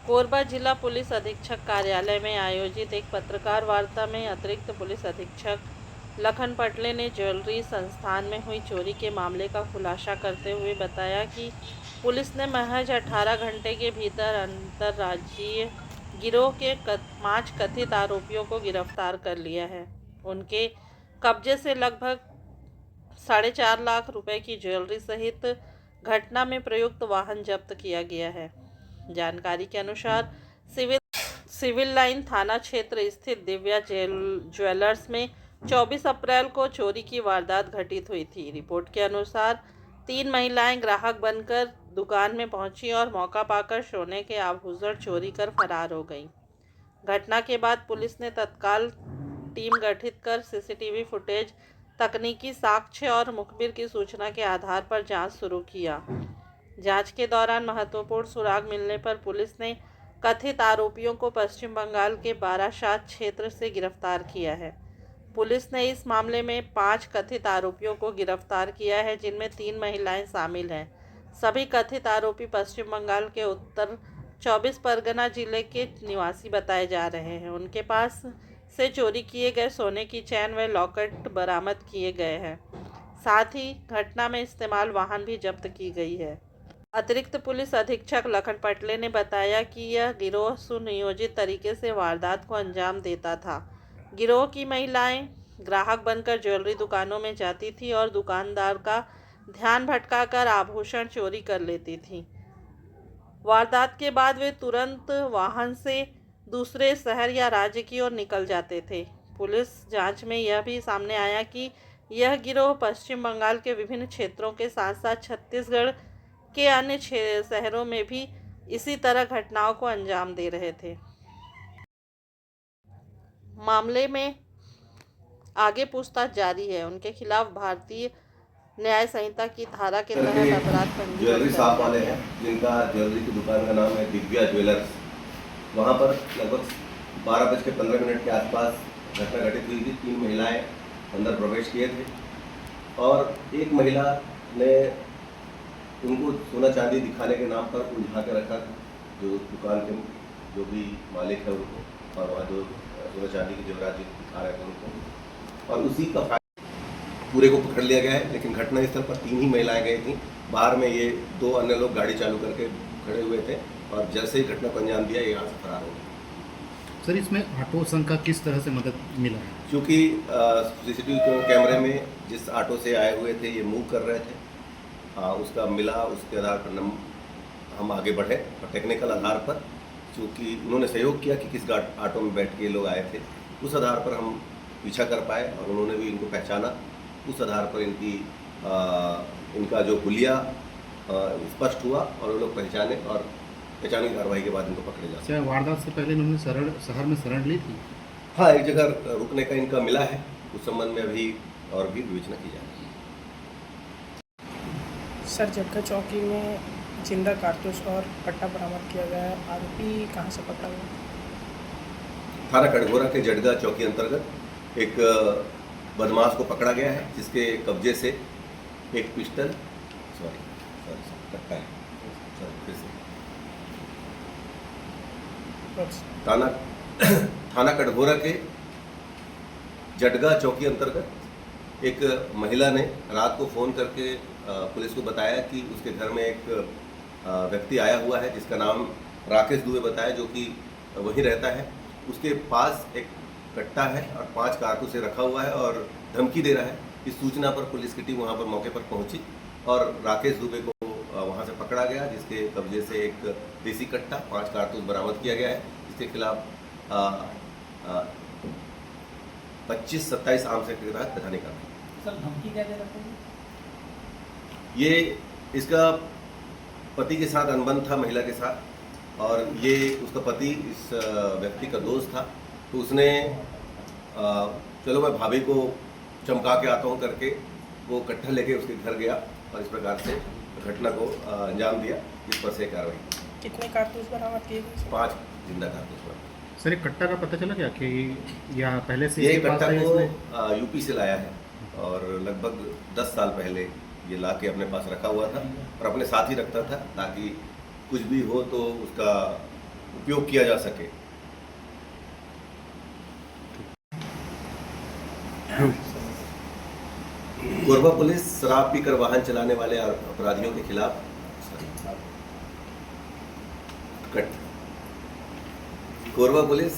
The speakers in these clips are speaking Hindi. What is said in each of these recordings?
कोरबा जिला पुलिस अधीक्षक कार्यालय में आयोजित एक पत्रकार वार्ता में अतिरिक्त पुलिस अधीक्षक लखन पटले ने ज्वेलरी संस्थान में हुई चोरी के मामले का खुलासा करते हुए बताया कि पुलिस ने महज 18 घंटे के भीतर अंतर्राज्यीय गिरोह के 5 कथित आरोपियों को गिरफ्तार कर लिया है। उनके कब्जे से लगभग 4.5 लाख रुपए की ज्वेलरी सहित घटना में प्रयुक्त वाहन जब्त किया गया है। जानकारी के अनुसार सिविल लाइन थाना क्षेत्र स्थित दिव्या ज्वेलर्स में 24 अप्रैल को चोरी की वारदात घटित हुई थी। रिपोर्ट के अनुसार 3 महिलाएं ग्राहक बनकर दुकान में पहुंची और मौका पाकर सोने के आभूषण चोरी कर फरार हो गईं। घटना के बाद पुलिस ने तत्काल टीम गठित कर सीसीटीवी फुटेज, तकनीकी साक्ष्य और मुखबिर की सूचना के आधार पर जांच शुरू किया। जांच के दौरान महत्वपूर्ण सुराग मिलने पर पुलिस ने कथित आरोपियों को पश्चिम बंगाल के बारासात क्षेत्र से गिरफ्तार किया है। पुलिस ने इस मामले में 5 कथित आरोपियों को गिरफ्तार किया है, जिनमें 3 महिलाएं शामिल हैं। सभी कथित आरोपी पश्चिम बंगाल के उत्तर 24 परगना जिले के निवासी बताए जा रहे हैं। उनके पास से चोरी किए गए सोने की चैन व लॉकेट बरामद किए गए हैं। साथ ही घटना में इस्तेमाल वाहन भी जब्त की गई है। अतिरिक्त पुलिस अधीक्षक लखन पटले ने बताया कि यह गिरोह सुनियोजित तरीके से वारदात को अंजाम देता था। गिरोह की महिलाएं ग्राहक बनकर ज्वेलरी दुकानों में जाती थी और दुकानदार का ध्यान भटकाकर आभूषण चोरी कर लेती थी। वारदात के बाद वे तुरंत वाहन से दूसरे शहर या राज्य की ओर निकल जाते थे। पुलिस जांच में यह भी सामने आया कि यह गिरोह पश्चिम बंगाल के विभिन्न क्षेत्रों के साथ साथ छत्तीसगढ़ के अन्य शहरों में भी इसी तरह घटनाओं को अंजाम दे रहे थे। मामले में आगे पूछताछ जारी है। उनके खिलाफ भारतीय न्याय संहिता की धारा के तहत अपराध पंजीबद्ध ज्वेलरी शॉप वाले हैं, जिनका ज्वेलरी की दुकान का नाम है दिव्या ज्वेलर्स। वहाँ पर लगभग 12:15 के आसपास घटना घटित हुई थी। 3 महिलाएं अंदर प्रवेश किए थे और एक महिला ने उनको सोना चांदी दिखाने के नाम पर उलझा के रखा था, जो दुकान के जो भी मालिक है उनको, और वहाँ जो सोना चांदी की जेवरात दिखा रहे थे उनको, और उसी का पूरे को पकड़ लिया गया है। लेकिन घटना स्थल पर 3 ही महिलाएं गई थी। बाहर में ये 2 अन्य लोग गाड़ी चालू करके खड़े हुए थे और जैसे ही घटना को अंजाम दिया, ये यहाँ से फरार हो गए। सर, इसमें ऑटो संघ का किस तरह से मदद मिला है? क्योंकि सीसीटीवी कैमरे में जिस ऑटो से आए हुए थे ये मूव कर रहे थे, उसका मिला, उसके आधार पर हम आगे बढ़े और टेक्निकल आधार पर, क्योंकि उन्होंने सहयोग किया कि किस ऑटो में बैठ के ये लोग आए थे, उस आधार पर हम पीछा कर पाए और उन्होंने भी इनको पहचाना। उस आधार पर इनका जो हुलिया स्पष्ट हुआ और वो लोग पहचाने और पहचान की कार्रवाई के बाद इनको पकड़े जा सके। वारदात से पहले इन्होंने शहर में शरण ली थी? हाँ, एक जगह रुकने का इनका मिला है। उस संबंध में अभी और भी विवेचना की जाएगी। सर, जग्गा चौकी में जिंदा कारतूस और कट्टा बरामद किया गया है। आरोपी कहाँ से पकड़ा गया? थाना कटघोरा के जडगा चौकी अंतर्गत एक बदमाश को पकड़ा गया है, जिसके कब्जे से एक पिस्टल कट्टा है। थाना कटघोरा के जडगा चौकी अंतर्गत एक महिला ने रात को फ़ोन करके पुलिस को बताया कि उसके घर में एक व्यक्ति आया हुआ है, जिसका नाम राकेश दुबे बताया, जो कि वहीं रहता है। उसके पास एक कट्टा है और 5 कारतूसें रखा हुआ है और धमकी दे रहा है। इस सूचना पर पुलिस की टीम वहां पर मौके पर पहुंची और राकेश दुबे को वहां से पकड़ा गया, जिसके कब्जे से एक देसी कट्टा, 5 कारतूस बरामद किया गया है। इसके खिलाफ 25-27 आर्म्स एक्ट के तहत कथानी कार्रवाई। सर, धमकी क्या दे रहा था? ये इसका पति के साथ अनबन था, महिला के साथ, और ये उसका पति इस व्यक्ति का दोस्त था। तो उसने चलो मैं भाभी को चमका के आता हूँ करके वो कट्टा लेके उसके घर गया और इस प्रकार से घटना को अंजाम दिया, जिस पर से कार्रवाई। कितने कारतूस बरामद किए गए? 5 जिंदा कारतूस बरामद। सर, एक कट्टा का पता चला क्या कि या पहले से ये कट्टा को यूपी से लाया है और लगभग 10 साल पहले ये ला के अपने पास रखा हुआ था और अपने साथ ही रखता था, ताकि कुछ भी हो तो उसका उपयोग किया जा सके। कोरबा पुलिस शराब पीकर वाहन चलाने वाले अपराधियों के खिलाफ कोरबा पुलिस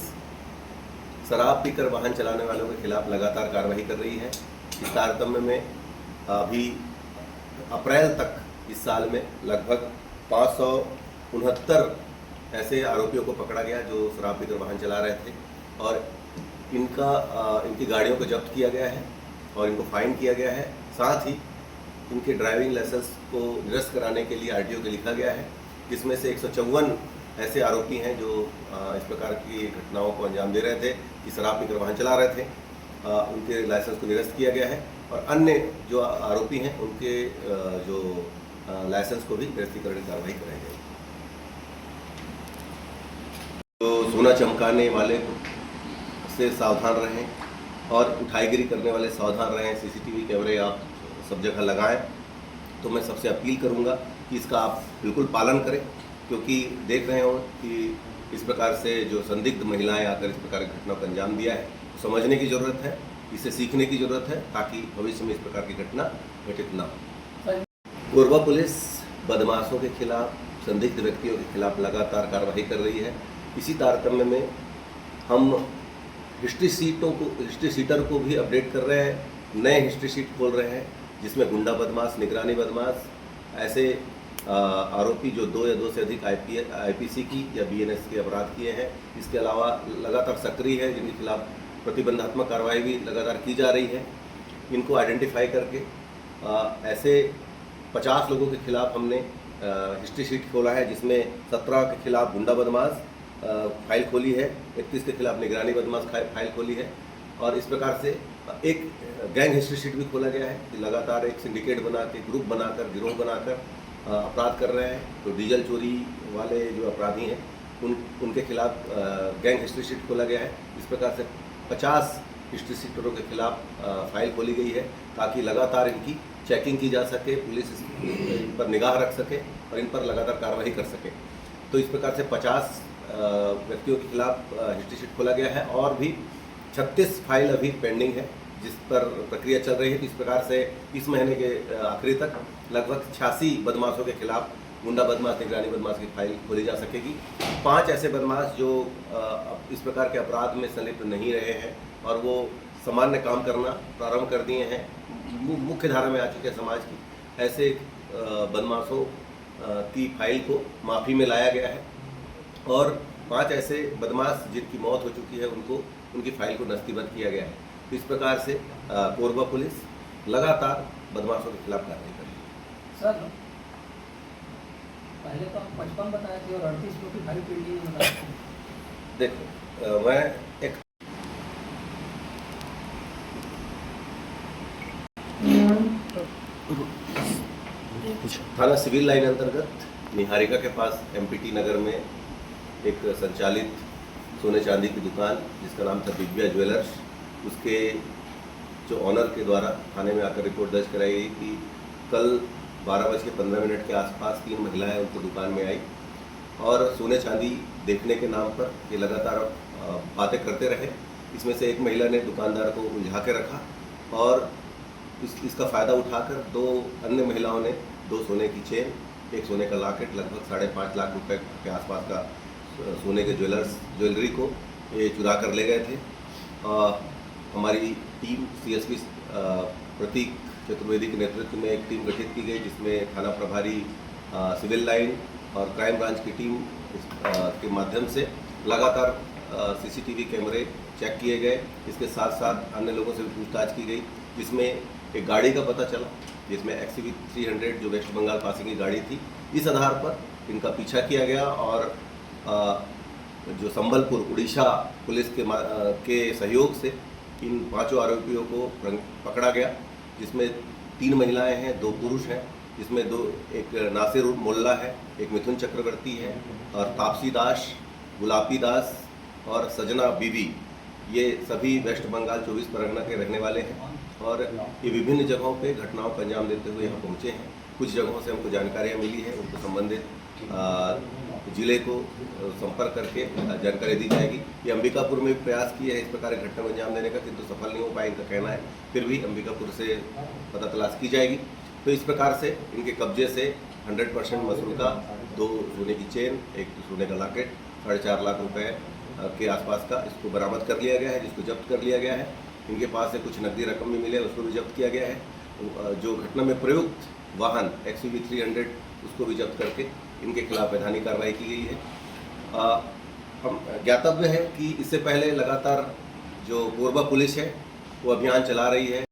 शराब पीकर वाहन चलाने वालों के खिलाफ लगातार कार्रवाई कर रही है। इस तारतम्य में अभी अप्रैल तक इस साल में लगभग 569 ऐसे आरोपियों को पकड़ा गया जो शराब पीकर वाहन चला रहे थे और इनकी गाड़ियों को जब्त किया गया है और इनको फाइन किया गया है। साथ ही इनके ड्राइविंग लाइसेंस को निरस्त कराने के लिए आरटीओ को लिखा गया है, जिसमें से 154 ऐसे आरोपी हैं जो इस प्रकार की घटनाओं को अंजाम दे रहे थे कि शराब पीकर वाहन चला रहे थे। उनके लाइसेंस को निरस्त किया गया है और अन्य जो आरोपी हैं उनके जो लाइसेंस को भी निरस्तीकरण की कार्रवाई कराई गई। तो सोना चमकाने वाले से सावधान रहें और उठाईगिरी करने वाले सावधान रहें। सीसीटीवी कैमरे आप सब जगह लगाएं। तो मैं सबसे अपील करूंगा कि इसका आप बिल्कुल पालन करें, क्योंकि देख रहे हो कि इस प्रकार से जो संदिग्ध महिलाएं आकर इस प्रकार की घटना को अंजाम दिया है, समझने की ज़रूरत है, इसे सीखने की ज़रूरत है ताकि भविष्य में इस प्रकार की घटना घटित ना हो। कोरबा पुलिस बदमाशों के खिलाफ, संदिग्ध व्यक्तियों के खिलाफ लगातार कार्रवाई कर रही है। इसी तारतम्य में हम हिस्ट्री सीटर को भी अपडेट कर रहे हैं, नए हिस्ट्री शीट खोल रहे हैं जिसमें गुंडा बदमाश, निगरानी बदमाश, ऐसे आरोपी जो 2 या 2 से अधिक आईपीसी की या बीएनएस के अपराध किए हैं, इसके अलावा लगातार सक्रिय है जिनके खिलाफ प्रतिबंधात्मक कार्रवाई भी लगातार की जा रही है। इनको आइडेंटिफाई करके ऐसे 50 लोगों के खिलाफ हमने हिस्ट्री शीट खोला है, जिसमें 17 के खिलाफ गुंडा बदमाश फाइल खोली है, 31 के खिलाफ निगरानी बदमाश फाइल खोली है और इस प्रकार से एक गैंग हिस्ट्री शीट भी खोला गया है कि लगातार एक सिंडिकेट बना के, ग्रुप बनाकर, गिरोह बनाकर अपराध कर रहे हैं। तो डीजल चोरी वाले जो अपराधी हैं उनके खिलाफ गैंग हिस्ट्री शीट खोला गया है। इस प्रकार से 50 हिस्ट्री शीटरों के खिलाफ फाइल खोली गई है ताकि लगातार इनकी चेकिंग की जा सके, पुलिस इन पर निगाह रख सके और इन पर लगातार कार्रवाई कर सके। तो इस प्रकार से 50 व्यक्तियों के खिलाफ हिस्ट्री शीट खोला गया है और भी 36 फाइल अभी पेंडिंग है जिस पर प्रक्रिया चल रही है। तो इस प्रकार से इस महीने के आखिरी तक लगभग 86 बदमाशों के खिलाफ, गुंडा बदमाश, निगरानी बदमाश की फाइल खोली जा सकेगी। 5 ऐसे बदमाश जो इस प्रकार के अपराध में संलिप्त नहीं रहे हैं और वो सामान्य काम करना प्रारंभ कर दिए हैं, मुख्य धारा में आ चुके हैं समाज की, ऐसे बदमाशों की फाइल को माफ़ी में लाया गया है और 5 ऐसे बदमाश जिनकी मौत हो चुकी है उनकी फाइल को नस्तीबंद किया गया है। तो इस प्रकार से कोरबा पुलिस लगातार बदमाशों के खिलाफ कार्रवाई कर रही है। सर, पहले तो हम 55 बताए थे और 38 लोग की भारी पेंडिंग में बताए थे। देखो, मैं एक थाना सिविल लाइन अंतर्गत निहारिका के पास एमपीटी नगर में एक संचालित सोने चांदी की दुकान जिसका नाम था दिव्या ज्वेलर्स, उसके जो ऑनर के द्वारा थाने में आकर रिपोर्ट दर्ज कराई गई कि कल 12:15 के आसपास 3 महिलाएं उनकी दुकान में आई और सोने चांदी देखने के नाम पर ये लगातार बातें करते रहे। इसमें से एक महिला ने दुकानदार को उलझा के रखा और इसका फ़ायदा उठाकर 2 अन्य महिलाओं ने 2 सोने की चेन, 1 सोने का लॉकेट, लगभग 5.5 लाख रुपए के आसपास का सोने के ज्वेलरी को ये चुरा कर ले गए थे। हमारी टीम सीएसपी प्रतीक चतुर्वेदी के नेतृत्व में एक टीम गठित की गई जिसमें थाना प्रभारी, सिविल लाइन और क्राइम ब्रांच की टीम के माध्यम से लगातार सीसीटीवी कैमरे चेक किए गए। इसके साथ साथ अन्य लोगों से भी पूछताछ की गई, जिसमें एक गाड़ी का पता चला जिसमें XUV 300 जो वेस्ट बंगाल पासिंग की गाड़ी थी। इस आधार पर इनका पीछा किया गया और जो संबलपुर उड़ीसा पुलिस के सहयोग से इन 5 आरोपियों को पकड़ा गया, जिसमें 3 महिलाएं हैं, 2 पुरुष हैं, जिसमें एक नासिर मोल्ला है, एक मिथुन चक्रवर्ती है और तापसी दास, गुलाबी दास और सजना बीबी, ये सभी वेस्ट बंगाल 24 परगना के रहने वाले हैं और ये विभिन्न जगहों पे घटनाओं का अंजाम देते हुए यहाँ पहुँचे हैं। कुछ जगहों से हमको जानकारियाँ मिली है, उनको संबंधित जिले को संपर्क करके जानकारी दी जाएगी। ये अंबिकापुर में भी प्रयास किए हैं इस प्रकार की घटना में अंजाम देने का, किंतु सफल नहीं हो पाया इनका कहना है। फिर भी अंबिकापुर से पता तलाश की जाएगी। तो इस प्रकार से इनके कब्जे से 100% मसूल का 2 सोने की चेन, 1 सोने का लॉकेट, 4.5 लाख रुपए के आसपास का इसको बरामद कर लिया गया है, जिसको जब्त कर लिया गया है। इनके पास से कुछ नकदी रकम भी मिले, उसको भी जब्त किया गया है। जो घटना में प्रयुक्त वाहन XUV 300 उसको भी जब्त करके इनके खिलाफ वैधानिक कार्रवाई की गई है। हम ज्ञातव्य है कि इससे पहले लगातार जो कोरबा पुलिस है वो अभियान चला रही है।